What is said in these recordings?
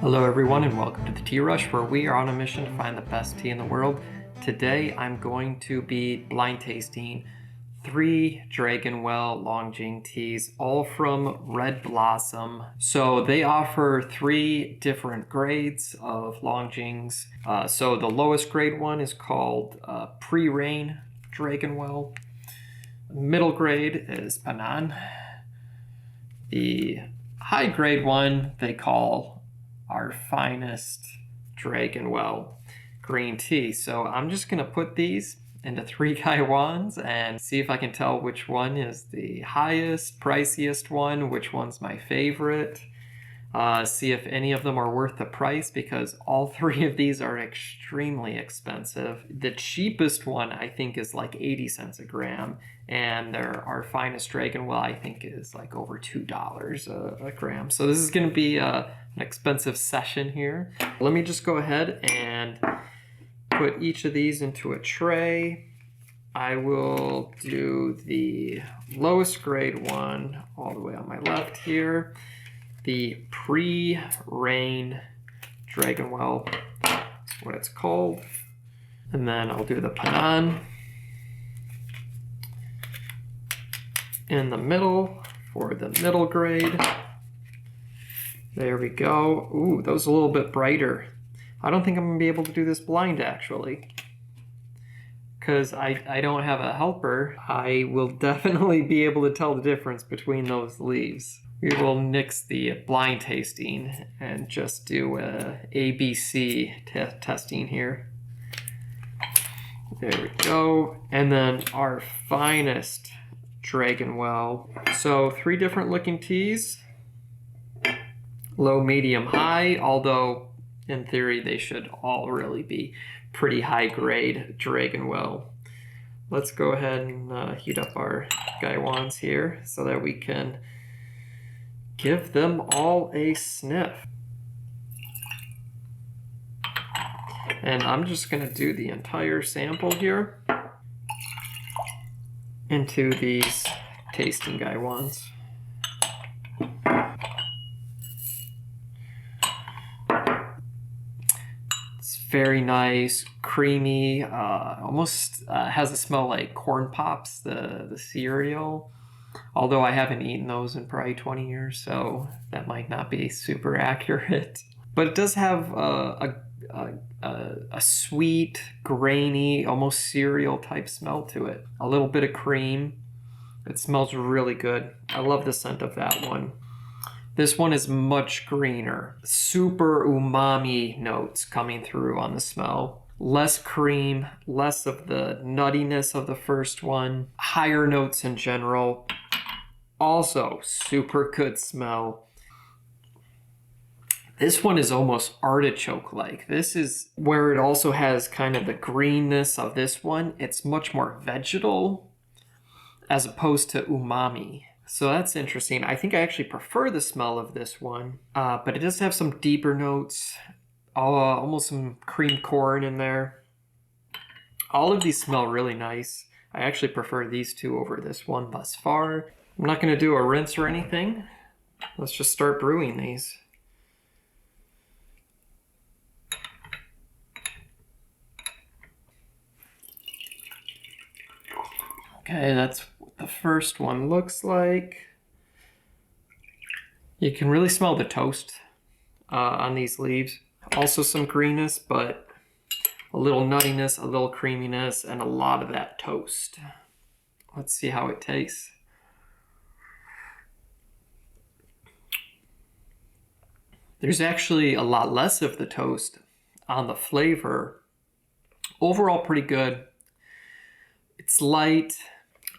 Hello everyone and welcome to the Tea Rush, where we are on a mission to find the best tea in the world. Today I'm going to be blind tasting 3 Dragonwell Long Jing teas, all from Red Blossom. So they offer 3 different grades of Long Jings. So the lowest grade one is called Pre-Rain Dragonwell. Middle grade is Panan. The high grade one they call our finest Dragonwell green tea. So I'm just gonna put these into 3 gaiwans and see if I can tell which one is the highest, priciest one, which one's my favorite. See if any of them are worth the price, because all 3 of these are extremely expensive. The cheapest one I think is like 80 cents a gram, and our finest Dragonwell I think is like over $2 a gram. So this is going to be an expensive session here. Let me just go ahead and put each of these into a tray. I will do the lowest grade one all the way on my left here. The Pre-Rain Dragonwell, that's what it's called. And then I'll do the Panan in the middle for the middle grade. There we go. Ooh, those are a little bit brighter. I don't think I'm gonna be able to do this blind actually, because I don't have a helper. I will definitely be able to tell the difference between those leaves. We will nix the blind tasting and just do a ABC testing here. There we go. And then our finest Dragonwell. So 3 different looking teas. Low, medium, high, although in theory they should all really be pretty high grade Dragonwell. Let's go ahead and heat up our gaiwans here so that we can give them all a sniff. And I'm just going to do the entire sample here into these tasting gaiwans. It's very nice, creamy, almost has a smell like Corn Pops, the cereal. Although I haven't eaten those in probably 20 years, so that might not be super accurate. But it does have a sweet, grainy, almost cereal type smell to it. A little bit of cream. It smells really good. I love the scent of that one. This one is much greener. Super umami notes coming through on the smell. Less cream, less of the nuttiness of the first one. Higher notes in general. Also, super good smell. This one is almost artichoke-like. This is where it also has kind of the greenness of this one. It's much more vegetal as opposed to umami. So that's interesting. I think I actually prefer the smell of this one, but it does have some deeper notes, almost some cream corn in there. All of these smell really nice. I actually prefer these 2 over this one thus far. I'm not going to do a rinse or anything. Let's just start brewing these. Okay, that's what the first one looks like. You can really smell the toast on these leaves. Also some greenness, but a little nuttiness, a little creaminess, and a lot of that toast. Let's see how it tastes. There's actually a lot less of the toast on the flavor. Overall, pretty good. It's light,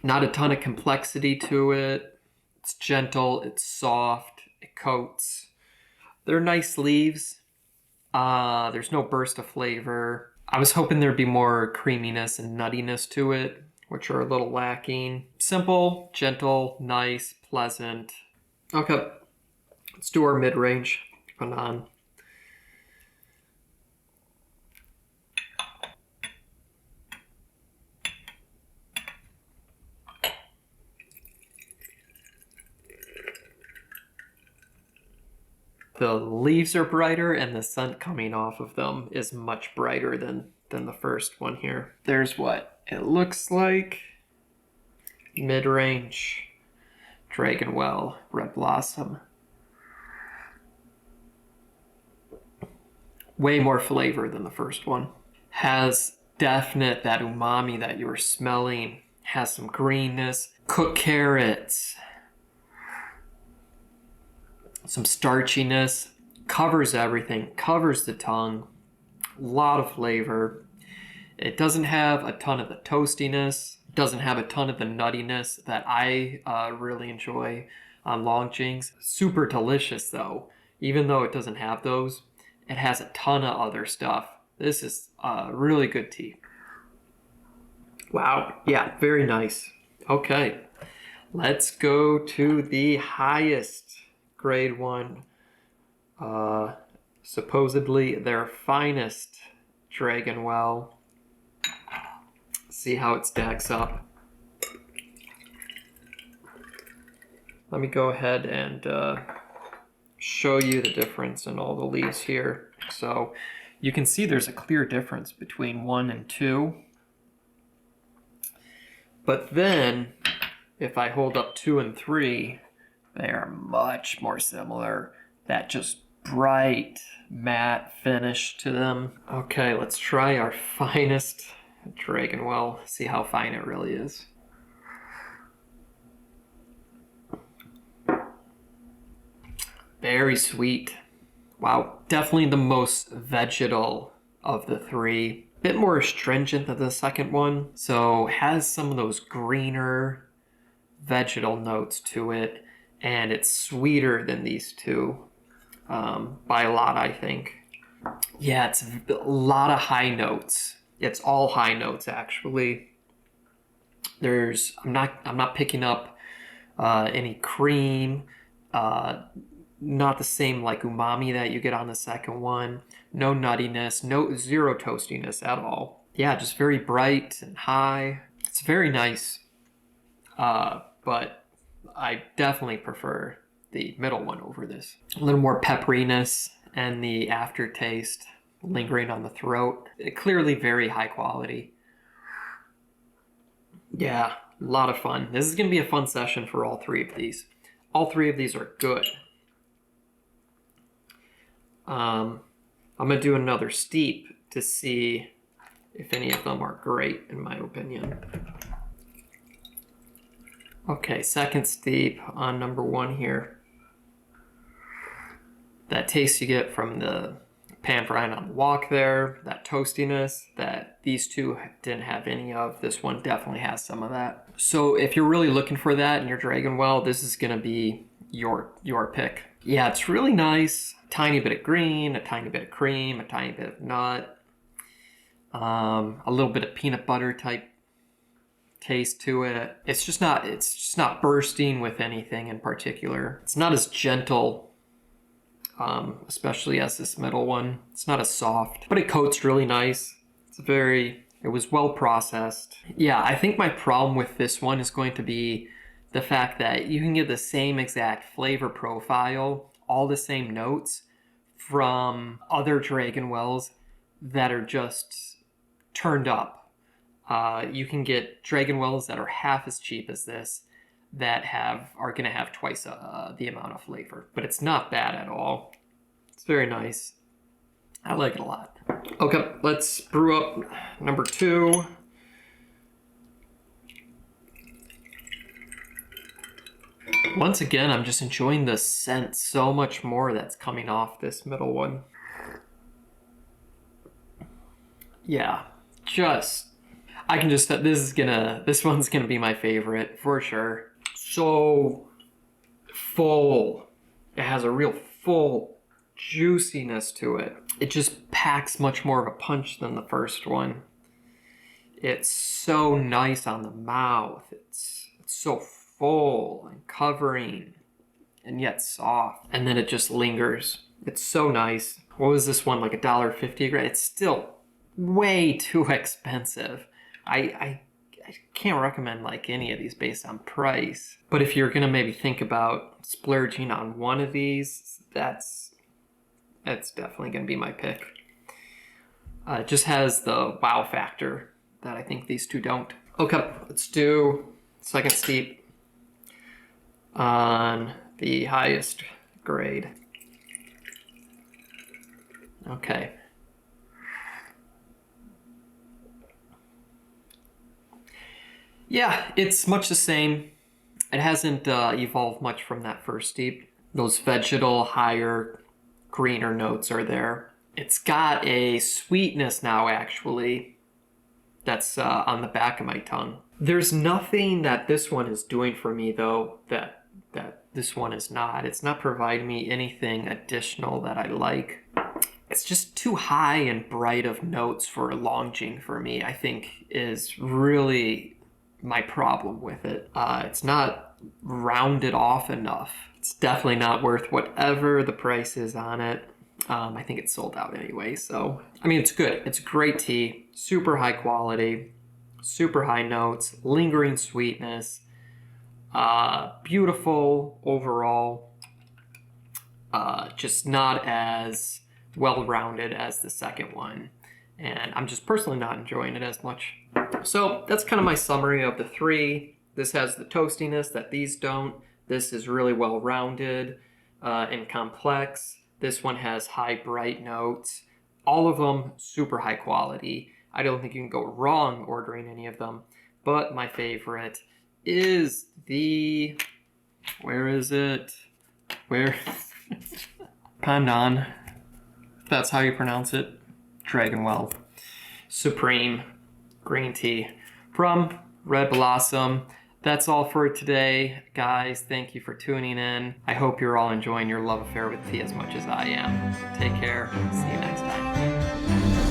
not a ton of complexity to it. It's gentle, it's soft, it coats. They're nice leaves. There's no burst of flavor. I was hoping there'd be more creaminess and nuttiness to it, which are a little lacking. Simple, gentle, nice, pleasant. Okay, let's do our mid-range. Panan. The leaves are brighter and the scent coming off of them is much brighter than the first one here. There's what it looks like. Mid-range Dragonwell Red Blossom. Way more flavor than the first one. Has definite that umami that you were smelling. Has some greenness. Cooked carrots. Some starchiness. Covers everything. Covers the tongue. A lot of flavor. It doesn't have a ton of the toastiness. Doesn't have a ton of the nuttiness that I really enjoy on Long Jings. Super delicious though. Even though it doesn't have those, it has a ton of other stuff. This is really good tea. Wow, yeah, very nice. Okay, let's go to the highest grade one, supposedly their finest Dragonwell. See how it stacks up. Let me go ahead and show you the difference in all the leaves here. So you can see there's a clear difference between 1 and 2. But then if I hold up 2 and 3, they are much more similar. That just bright matte finish to them. Okay, let's try our finest Dragonwell, see how fine it really is. Very sweet. Wow, definitely the most vegetal of the three. Bit more astringent than the second one, so has some of those greener vegetal notes to it, and it's sweeter than these two by a lot, I think. Yeah, it's a lot of high notes. It's all high notes actually. I'm not picking up any cream, not the same like umami that you get on the second one. No nuttiness, zero toastiness at all. Yeah, just very bright and high. It's very nice, but I definitely prefer the middle one over this. A little more pepperiness and the aftertaste lingering on the throat. Clearly very high quality. Yeah, a lot of fun. This is going to be a fun session for all three of these. All three of these are good. I'm going to do another steep to see if any of them are great, in my opinion. Okay, second steep on number 1 here. That taste you get from the pan frying on the wok there, that toastiness that these two didn't have any of. This one definitely has some of that. So if you're really looking for that in your Dragonwell, this is going to be your pick. Yeah, it's really nice. Tiny bit of green, a tiny bit of cream, a tiny bit of nut, a little bit of peanut butter type taste to it. It's just not bursting with anything in particular. It's not as gentle, especially as this middle one. It's not as soft, but it coats really nice. It was well processed. Yeah, I think my problem with this one is going to be the fact that you can get the same exact flavor profile, all the same notes from other Dragonwells that are just turned up. You can get Dragonwells that are half as cheap as this that are going to have twice the amount of flavor, but it's not bad at all. It's very nice. I like it a lot. Okay, let's brew up number 2. Once again, I'm just enjoying the scent so much more that's coming off this middle one. Yeah, this one's gonna be my favorite for sure. So full. It has a real full juiciness to it. It just packs much more of a punch than the first one. It's so nice on the mouth. It's so full and covering and yet soft, and then it just lingers. It's so nice. What was this one, like $1.50 a gram? It's still way too expensive. I can't recommend like any of these based on price, but if you're gonna maybe think about splurging on one of these, that's It's definitely going to be my pick. It just has the wow factor that I think these two don't. Okay, let's do second steep on the highest grade. Okay. Yeah, it's much the same. It hasn't evolved much from that first steep. Those vegetal, higher, greener notes are there. It's got a sweetness now, actually, that's on the back of my tongue. There's nothing that this one is doing for me, though, that this one is not. It's not providing me anything additional that I like. It's just too high and bright of notes for a Long Jing for me, I think, is really my problem with it. It's not rounded off enough. It's definitely not worth whatever the price is on it. I think it's sold out anyway, so I mean, it's good. It's great tea, super high quality, super high notes, lingering sweetness, beautiful overall, just not as well-rounded as the second one, and I'm just personally not enjoying it as much. So that's kind of my summary of the three. This has the toastiness that these don't. This is really well-rounded and complex. This one has high, bright notes. All of them super high quality. I don't think you can go wrong ordering any of them. But my favorite is the... Where is it? Where? Pandan. That's how you pronounce it. Dragonwell Supreme Green Tea from Red Blossom. That's all for today, guys. Thank you for tuning in. I hope you're all enjoying your love affair with tea as much as I am. Take care. See you next time.